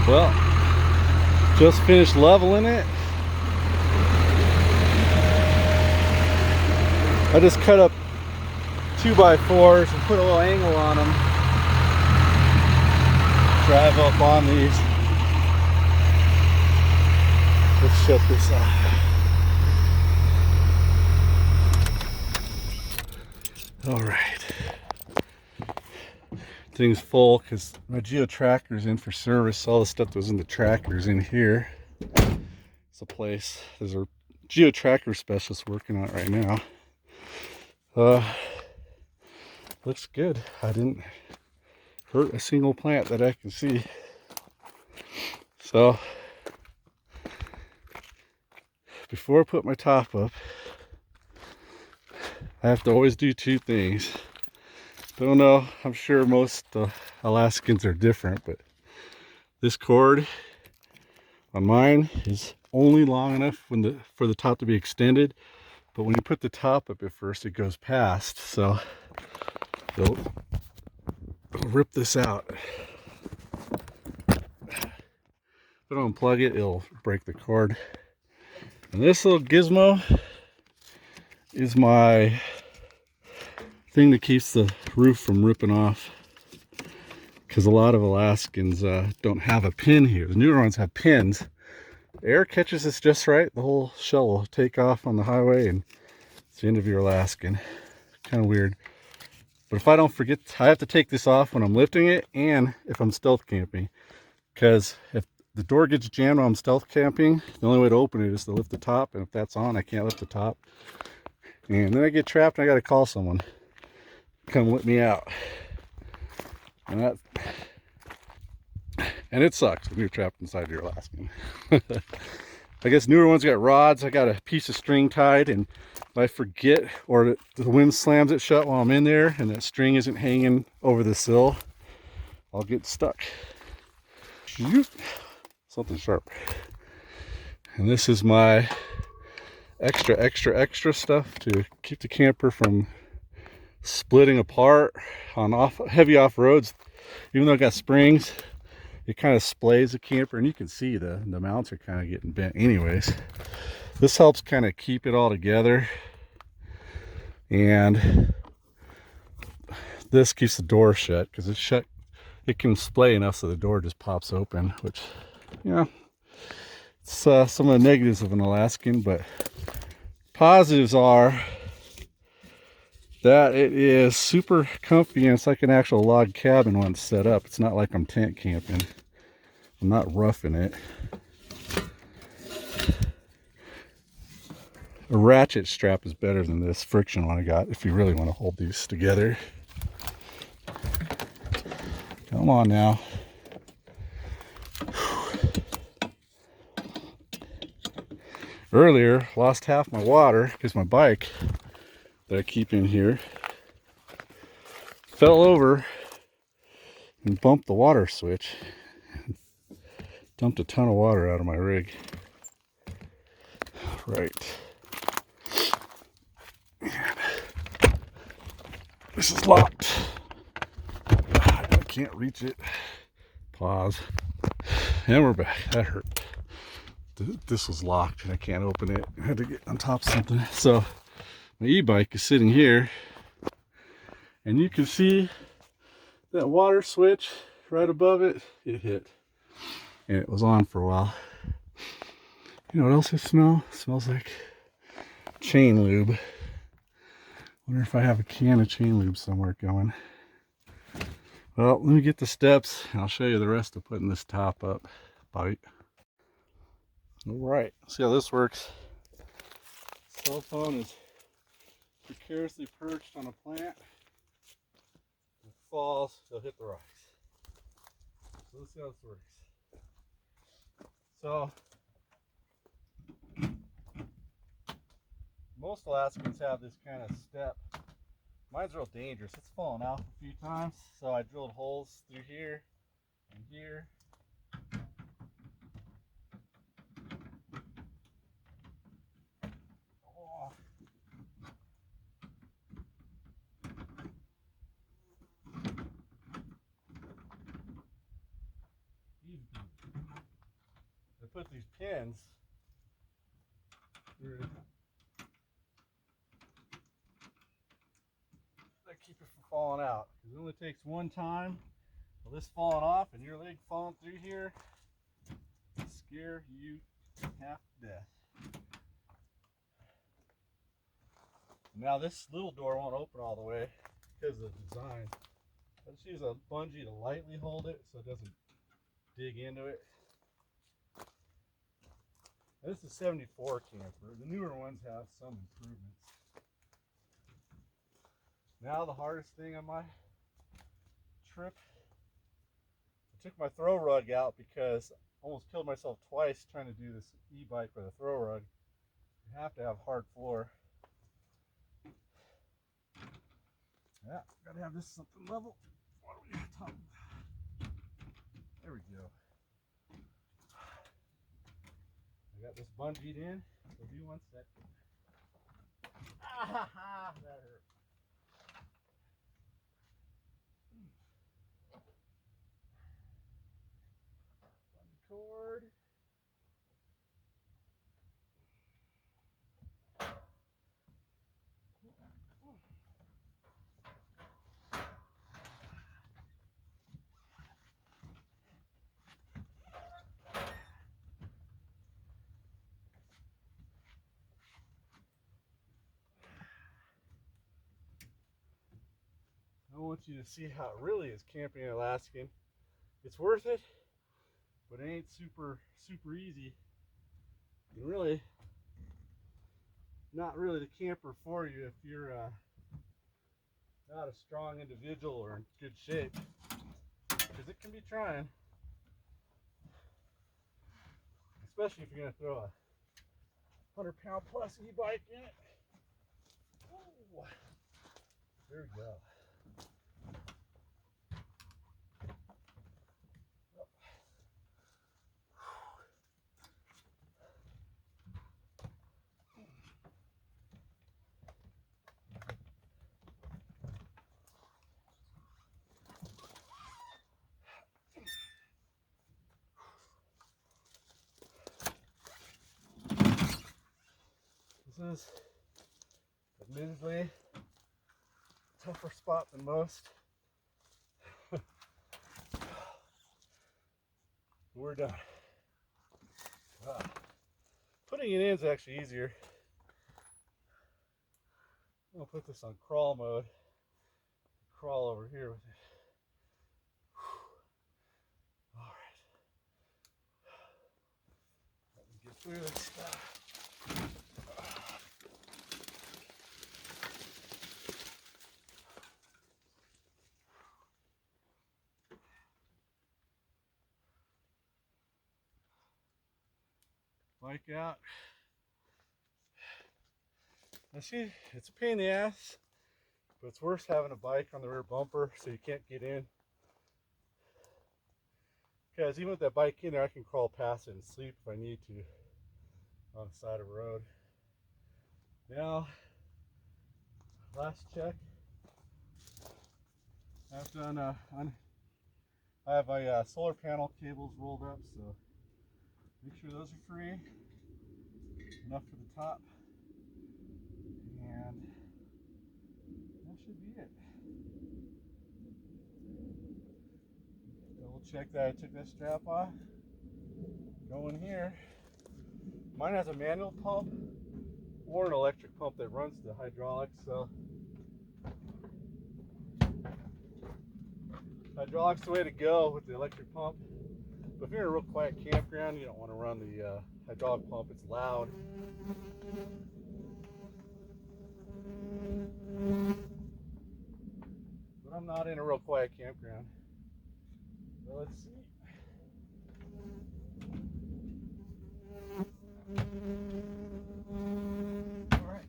Well, just finished leveling it. I just cut up 2x4s and put a little angle on them. Drive up on these. Let's shut this off. All right. Thing's full because my Geo tractor's in for service. All the stuff that was in the tractor's in here. It's a place. There's a Geo tracker specialist working on it right now. Looks good. I didn't hurt a single plant that I can see. So before I put my top up, I have to always do two things. Don't know, I'm sure most Alaskans are different, but this cord on mine is only long enough for the top to be extended, but when you put the top up at first, it goes past, so it'll rip this out. If I don't unplug it, it'll break the cord. And this little gizmo is my thing that keeps the roof from ripping off, because a lot of Alaskans don't have a pin here. The newer ones have pins. The air catches this just right, the whole shell will take off on the highway and it's the end of your Alaskan. Kind of weird. But if I don't forget, I have to take this off when I'm lifting it and if I'm stealth camping, because if the door gets jammed while I'm stealth camping, the only way to open it is to lift the top, and if that's on, I can't lift the top, and then I get trapped and I got to call someone come let me out. And it sucks when you're trapped inside your Alaskan. I guess newer ones got rods. I got a piece of string tied, and if I forget or the wind slams it shut while I'm in there and that string isn't hanging over the sill, I'll get stuck. Something sharp. And this is my extra stuff to keep the camper from splitting apart on heavy off roads. Even though I got springs, it kind of splays the camper, and you can see the mounts are kind of getting bent anyways. This helps kind of keep it all together, and this keeps the door shut, because it's shut, it can splay enough so the door just pops open, which, you know, it's some of the negatives of an Alaskan. But positives are that it is super comfy, and it's like an actual log cabin when it's set up. It's not like I'm tent camping. I'm not roughing it. A ratchet strap is better than this friction one I got if you really want to hold these together. Come on now. Earlier, lost half my water because my bike that I keep in here fell over and bumped the water switch. Dumped a ton of water out of my rig. Right. And this is locked. I can't reach it. Pause. And we're back. That hurt. This was locked and I can't open it. I had to get on top of something. So my e-bike is sitting here, and you can see that water switch right above it. It hit, and it was on for a while. You know what else it smells? It smells like chain lube. Wonder if I have a can of chain lube somewhere going. Well, let me get the steps and I'll show you the rest of putting this top up. Bite. All right, see how this works. Cell phone is precariously perched on a plant. If it falls, it'll hit the rocks. So let's see how this works. So most Alaskans have this kind of step. Mine's real dangerous. It's fallen out a few times, so I drilled holes through here and here. Oh. with these pins, that keep it from falling out. Because it only takes one time of this falling off and your leg falling through here to scare you half to death. Now this little door won't open all the way because of the design. I just use a bungee to lightly hold it so it doesn't dig into it. And this is 74 camper. The newer ones have some improvements. Now the hardest thing on my trip, I took my throw rug out because I almost killed myself twice trying to do this e-bike with a throw rug. You have to have hard floor. Yeah, gotta have this something level. What do we got top? There we go. I got this bungeed in. Give me 1 second. Ah, that hurt. Bungee cord. I want you to see how it really is camping in Alaskan. It's worth it, but it ain't super easy. And really, not really the camper for you if you're not a strong individual or in good shape, because it can be trying, especially if you're going to throw a 100-pound plus e-bike in it. Ooh. There we go. This is admittedly a tougher spot than most. We're done. Putting it in is actually easier. I'm gonna put this on crawl mode. Crawl over here with it. All right. Let me get through this stuff. Bike out. Now see, it's a pain in the ass, but it's worse having a bike on the rear bumper so you can't get in. Because even with that bike in there, I can crawl past it and sleep if I need to on the side of the road. Now, last check. I've done I have my solar panel cables rolled up, so make sure those are free. Enough for the top. And that should be it. Double check that I took that strap off. Go in here. Mine has a manual pump or an electric pump that runs the hydraulics, so hydraulics the way to go with the electric pump. But if you're in a real quiet campground, you don't want to run the hydraulic pump. It's loud. But I'm not in a real quiet campground. So let's see. All right.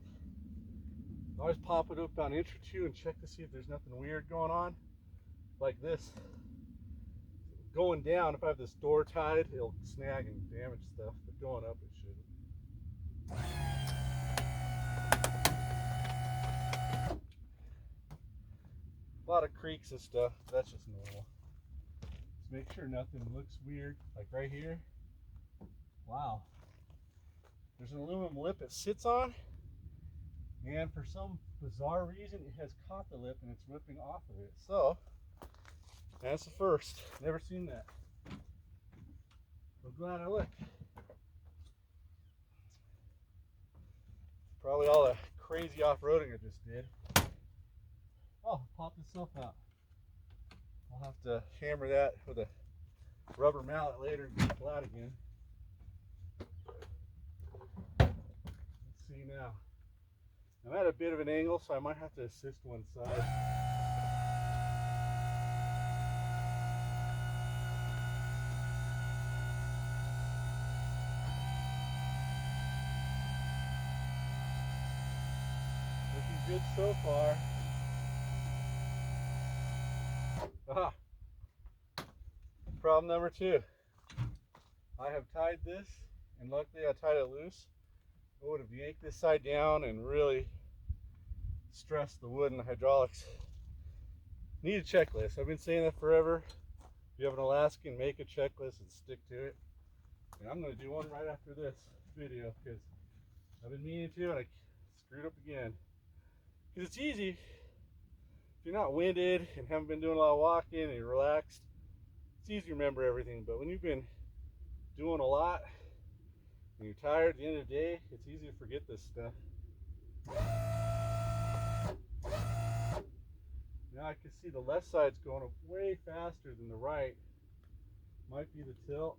Always pop it up about an inch or two and check to see if there's nothing weird going on. Like this. Going down, if I have this door tied, it'll snag and damage stuff, but going up it shouldn't. A lot of creaks and stuff, that's just normal. Just make sure nothing looks weird, like right here. Wow. There's an aluminum lip it sits on, and for some bizarre reason it has caught the lip and it's ripping off of it. So that's the first. Never seen that. I'm glad I looked. Probably all the crazy off-roading I just did. Oh, popped itself out. I'll have to hammer that with a rubber mallet later and get it flat again. Let's see now. I'm at a bit of an angle, so I might have to assist one side. Looking good so far. Ah, problem number 2. I have tied this, and luckily I tied it loose. I would have yanked this side down and really stressed the wood and the hydraulics. Need a checklist. I've been saying that forever. If you have an Alaskan, make a checklist and stick to it. And I'm going to do one right after this video because I've been meaning to and I screwed up again. Because it's easy. If you're not winded and haven't been doing a lot of walking and you're relaxed, it's easy to remember everything. But when you've been doing a lot and you're tired at the end of the day, it's easy to forget this stuff. Now I can see the left side's going way faster than the right. Might be the tilt.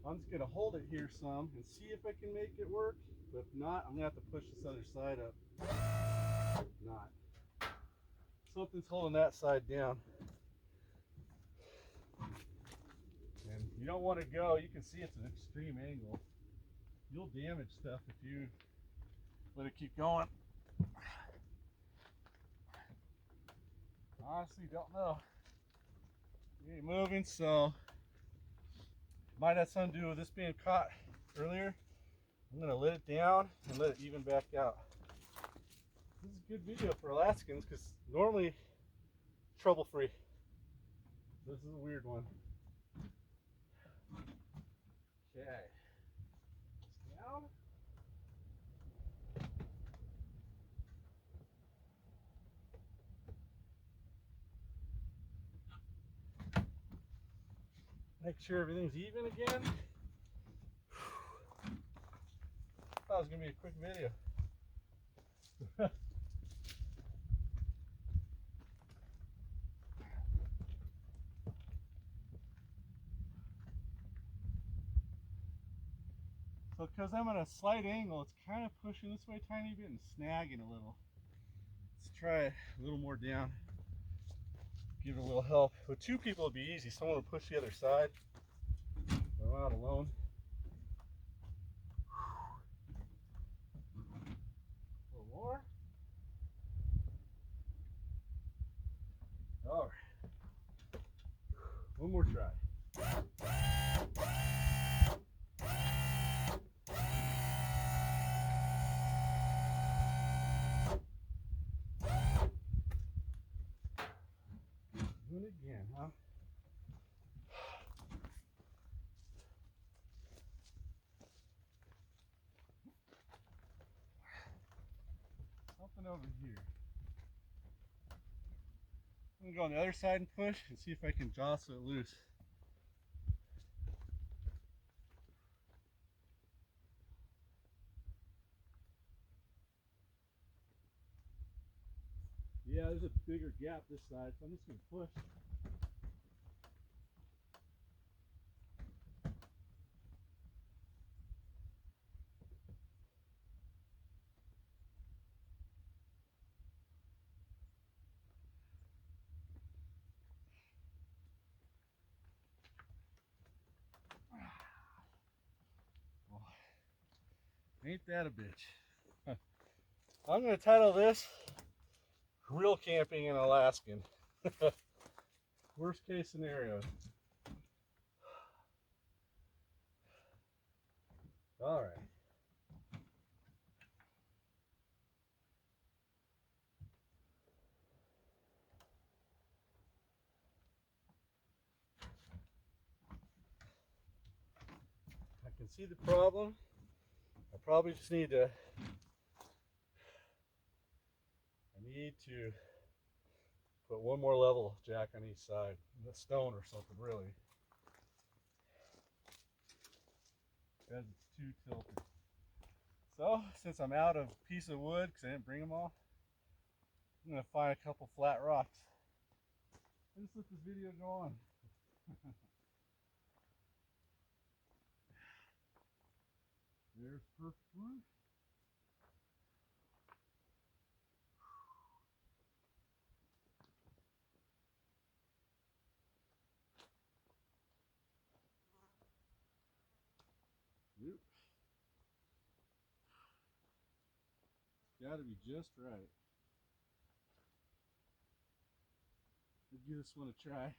I'm just going to hold it here some and see if I can make it work. But if not, I'm going to have to push this other side up. Not. Something's holding that side down. And you don't want to go. You can see it's an extreme angle. You'll damage stuff if you let it keep going. Honestly, don't know. It ain't moving, so might have something to do with this being caught earlier. I'm gonna let it down and let it even back out. This is a good video for Alaskans because normally trouble-free. This is a weird one. Okay. It's down. Make sure everything's even again. Thought it was gonna be a quick video. So because I'm at a slight angle, it's kind of pushing this way a tiny bit and snagging a little. Let's try a little more down. Give it a little help. With 2 people it'd be easy. Someone would push the other side. I'm out alone. A little more. All right. One more try. Do it again, huh? Something over here. I'm gonna go on the other side and push and see if I can jostle it loose. Yeah, there's a bigger gap this side, so I'm just gonna push. Oh, ain't that a bitch? I'm gonna title this Real Camping in Alaskan. Worst case scenario. All right. I can see the problem. I probably just need to put one more level jack on each side, a stone or something, really, because it's too tilted. So since I'm out of piece of wood because I didn't bring them all, I'm gonna find a couple flat rocks and just let this video go on. There's the first one. Yep. Got to be just right. I just want to try.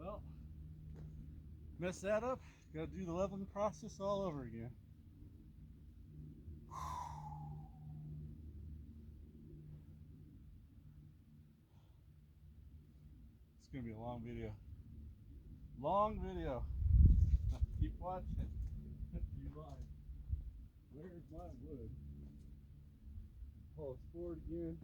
Well, mess that up, gotta do the leveling process all over again. It's gonna be a long video. Long video. Keep watching. You mind. Where's my wood? Pull this forward again.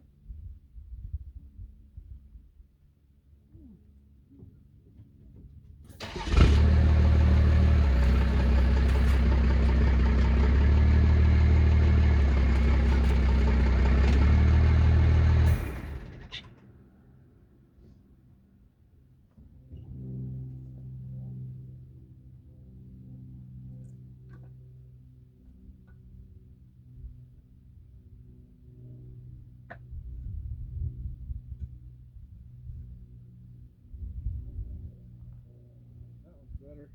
Better.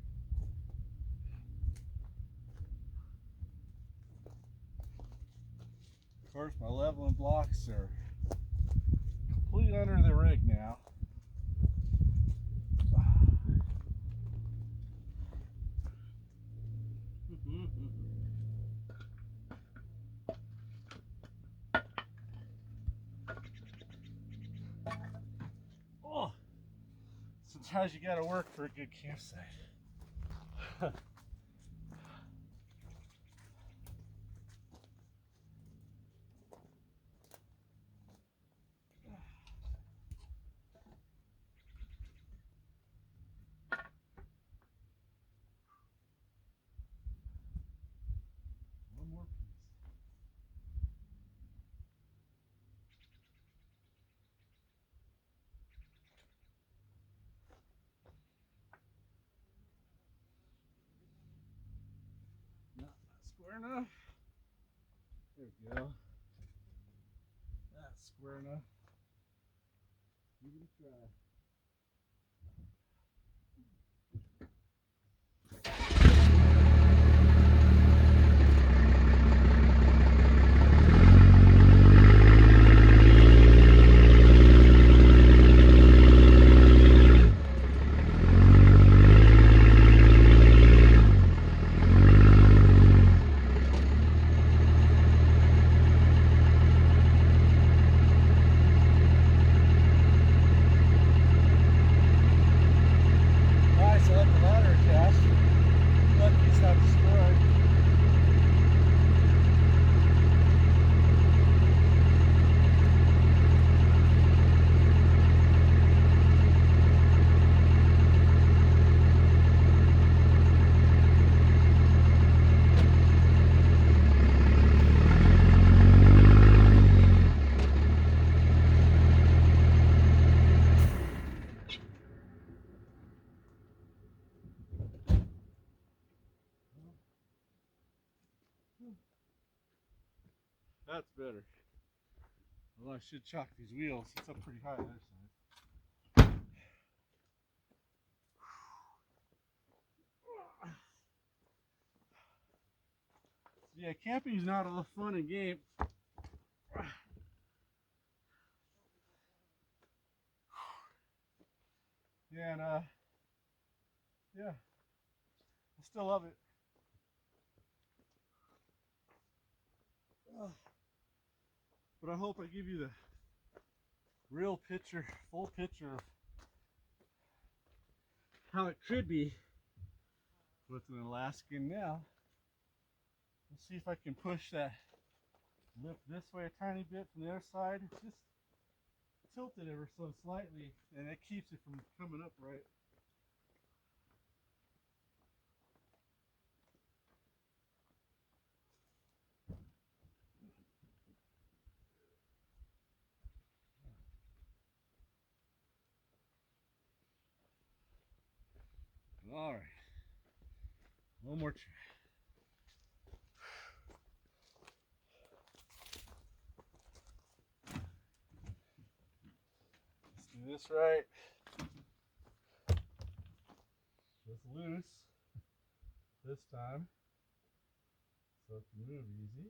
Of course, my leveling blocks are completely under the rig now. Oh, sometimes you gotta work for a good campsite. Square enough. There we go. That's square enough. Give it a try. That's better. Well, I should chalk these wheels. It's up pretty high on their side. Yeah, camping is not all fun and games. Yeah, and yeah, I still love it. But I hope I give you the real picture, full picture of how it could be with an Alaskan now. Let's see if I can push that lip this way a tiny bit from the other side. Just tilt it ever so slightly, and it keeps it from coming up right. All right, one more try. Let's do this right. Just loose this time, so it can move easy.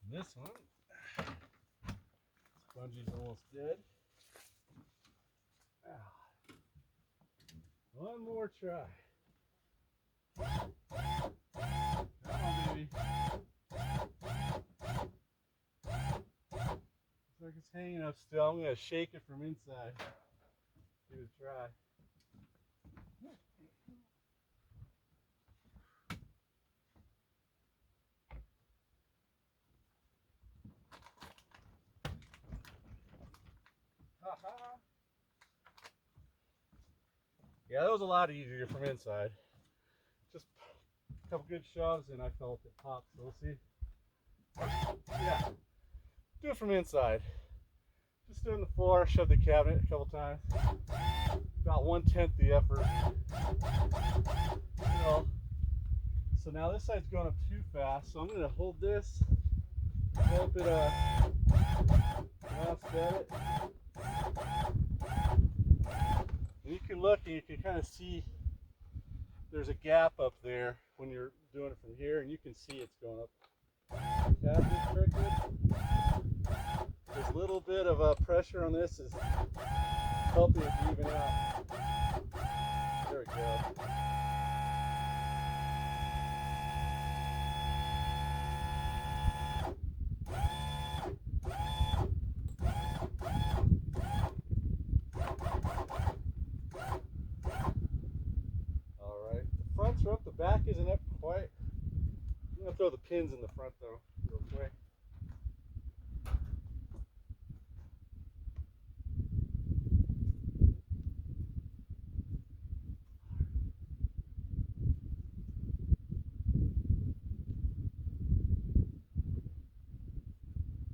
And this one, spongy's almost dead. One more try. Come on, baby. Looks like it's hanging up still. I'm going to shake it from inside. Give it a try. Yeah, that was a lot easier from inside. Just a couple good shoves and I felt it pop, so we'll see. Yeah, do it from inside. Just do it on the floor, shove the cabinet a couple times. About 1/10 the effort. You know. So now this side's going up too fast, so I'm going to hold this, hope it offset it. And you can look and you can kind of see there's a gap up there when you're doing it from here, and you can see it's going up. Cabinet's crooked. There's a little bit of pressure on this is helping it even out. There we go. Front's up, the back isn't up quite. I'm going to throw the pins in the front though, real quick.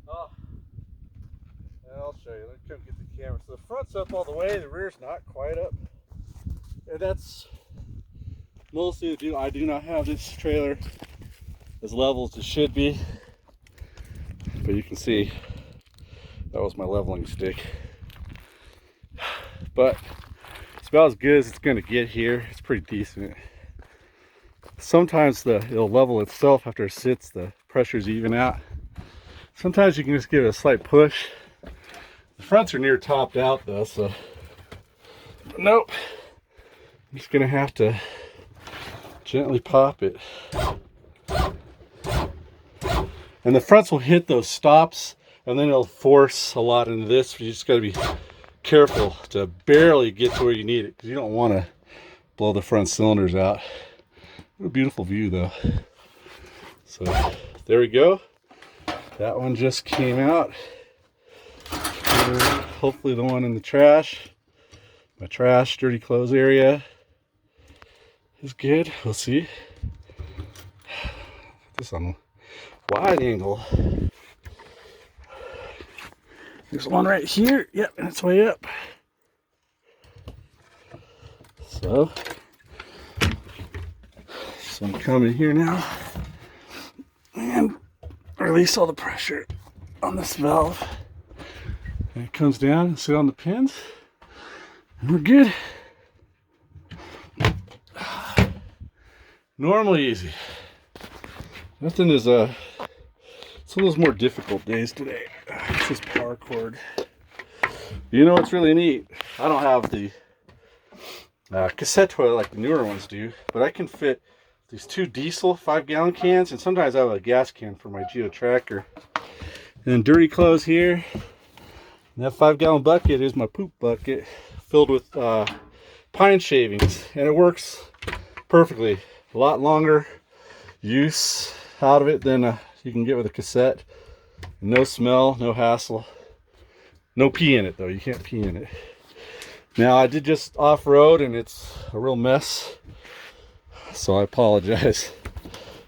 Oh, and I'll show you. Let me come get the camera. So the front's up all the way, the rear's not quite up. And that's mostly due. I do not have this trailer as level as it should be. But you can see that was my leveling stick. But it's about as good as it's going to get here. It's pretty decent. Sometimes it'll level itself after it sits, the pressure's even out. Sometimes you can just give it a slight push. The fronts are near topped out though, so nope. I'm just gonna have to gently pop it. And the fronts will hit those stops and then it'll force a lot into this. You just gotta be careful to barely get to where you need it, because you don't want to blow the front cylinders out. What a beautiful view though. So there we go. That one just came out. Hopefully the one in the trash, my trash dirty clothes area, is good. We'll see. Put this on a wide angle. There's one right here. Yep, and it's way up. So I'm coming here now and release all the pressure on this valve. And it comes down and sit on the pins, and we're good. Normally easy. Nothing is some of those more difficult days today. It's this power cord. You know what's really neat? I don't have the cassette toilet like the newer ones do, but I can fit these 2 diesel 5-gallon cans, and sometimes I have a gas can for my Geo Tracker. And then dirty clothes here. And that 5-gallon bucket is my poop bucket filled with pine shavings, and it works perfectly. A lot longer use out of it than you can get with a cassette. No smell, no hassle. No pee in it though, you can't pee in it. Now I did just off-road and it's a real mess, so I apologize.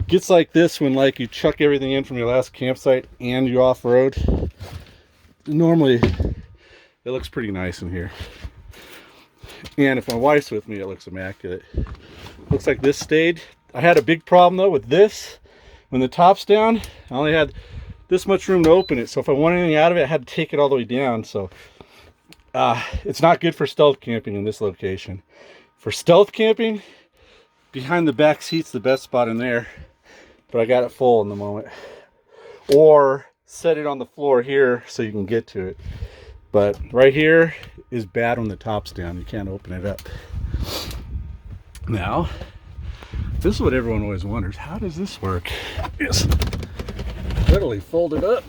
Gets like this when like you chuck everything in from your last campsite and you off-road. Normally it looks pretty nice in here, and if my wife's with me it looks immaculate. Looks like this stayed. I had a big problem though with this. When the top's down, I only had this much room to open it, so if I want anything out of it I had to take it all the way down. So it's not good for stealth camping in this location. For stealth camping, behind the back seat's the best spot in there, but I got it full in the moment. Or set it on the floor here so you can get to it. But right here is bad when the top's down. You can't open it up. Now, this is what everyone always wonders. How does this work? Yes. Literally fold it up.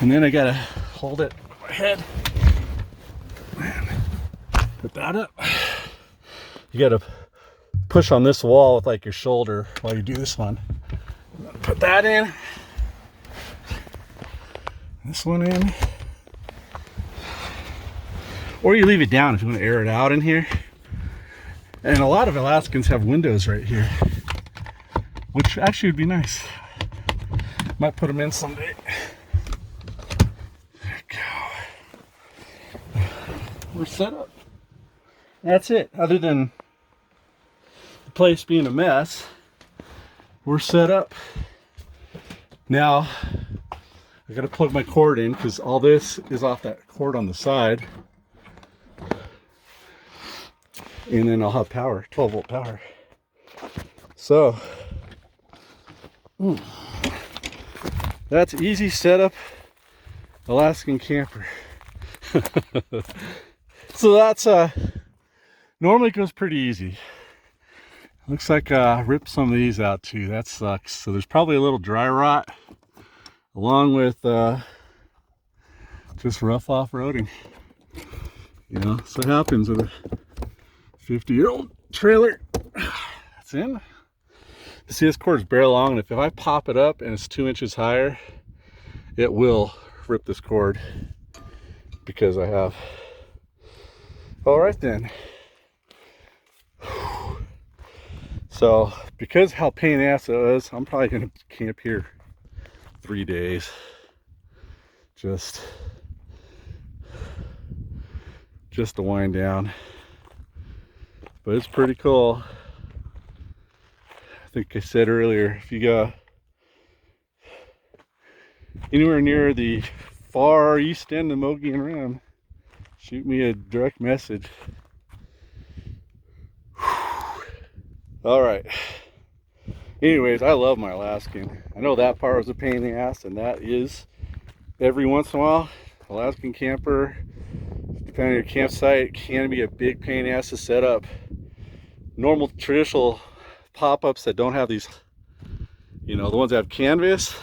And then I gotta hold it with my head. And put that up. You gotta push on this wall with like your shoulder while you do this one. Put that in. This one in. Or you leave it down if you want to air it out in here. And a lot of Alaskans have windows right here, which actually would be nice. Might put them in someday. There we go. We're set up. That's it. Other than the place being a mess, we're set up. Now, I gotta plug my cord in because all this is off that cord on the side. And then I'll have power, 12-volt power. So, that's easy setup, Alaskan Camper. So that's, normally goes pretty easy. Looks like I ripped some of these out too, that sucks. So there's probably a little dry rot along with just rough off-roading. You know, so it happens with a 50-year-old trailer. That's in. See, this cord is barely long enough. If I pop it up and it's 2 inches higher, it will rip this cord because I have. All right then. So because how pain in the ass it was, I'm probably gonna camp here 3 days. Just to wind down. But it's pretty cool. think I said earlier, if you go anywhere near the far east end of Mogollon Rim, shoot me a direct message. All right. Anyways, I love my Alaskan. I know that part was a pain in the ass, and that is every once in a while. Alaskan Camper, depending on your campsite, can be a big pain in the ass to set up. Normal traditional pop-ups that don't have these, you know, the ones that have canvas,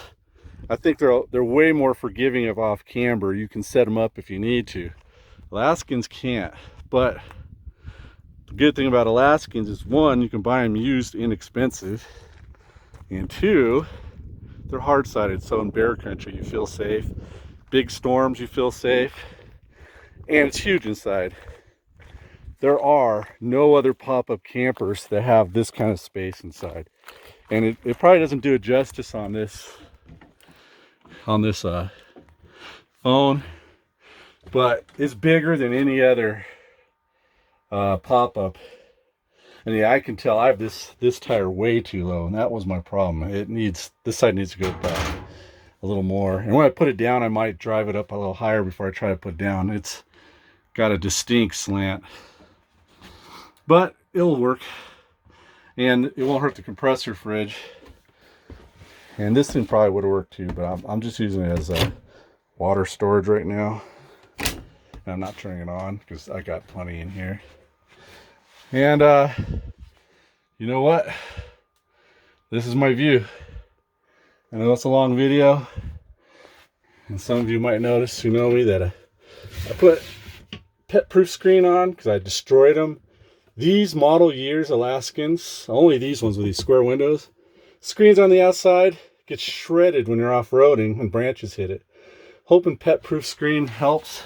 I think they're way more forgiving of off camber. You can set them up if you need to. Alaskans can't, but the good thing about Alaskans is, one, you can buy them used, inexpensive, and two, they're hard-sided, so in bear country you feel safe. Big storms, you feel safe, and it's huge inside. There are no other pop-up campers that have this kind of space inside, and it probably doesn't do it justice on this phone, but it's bigger than any other pop-up. And yeah, I can tell I have this tire way too low, and that was my problem. This side needs to go back a little more, and when I put it down I might drive it up a little higher before I try to put it down. It's got a distinct slant, but it'll work, and it won't hurt the compressor fridge. And this thing probably would have worked too, but I'm just using it as a water storage right now, and I'm not turning it on because I got plenty in here. And you know what, this is my view. I know it's a long video, and some of you might notice who know me that I put pet proof screen on because I destroyed them. These model years Alaskans, only these ones with these square windows, screens on the outside get shredded when you're off-roading when branches hit it. Hoping pet proof screen helps.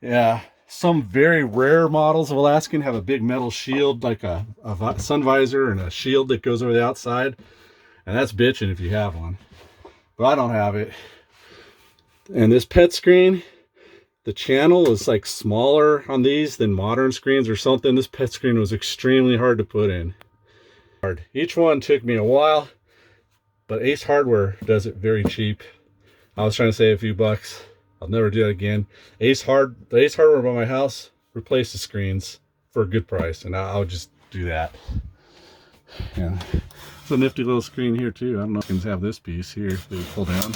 Yeah, some very rare models of Alaskan have a big metal shield, like a sun visor and a shield that goes over the outside, and that's bitching if you have one, but I don't have it. And this pet screen, the channel is like smaller on these than modern screens or something. This pet screen was extremely hard to put in. Each one took me a while, but Ace Hardware does it very cheap. I was trying to save a few bucks. I'll never do that again. The Ace Hardware by my house replaced the screens for a good price, and I'll just do that. Yeah, it's a nifty little screen here too. I don't know if you can have this piece here that you pull down.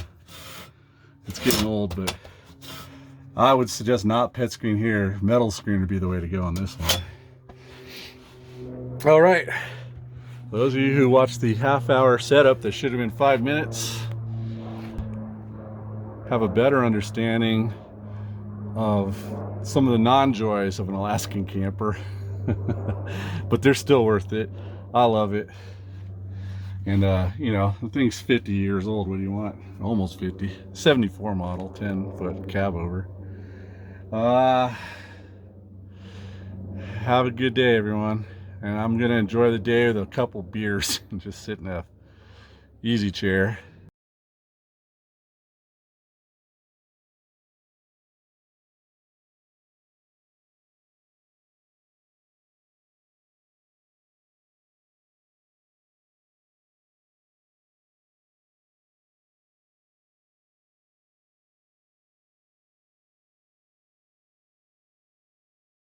It's getting old, but I would suggest not pet screen here. Metal screen would be the way to go on this one. All right, those of you who watched the half-hour setup that should have been 5 minutes have a better understanding of some of the non-joys of an Alaskan camper. But they're still worth it. I love it. And you know, the thing's 50 years old. What do you want? Almost 50. 74 model, 10-foot cab over. Have a good day, everyone, and I'm gonna enjoy the day with a couple beers and just sit in a easy chair.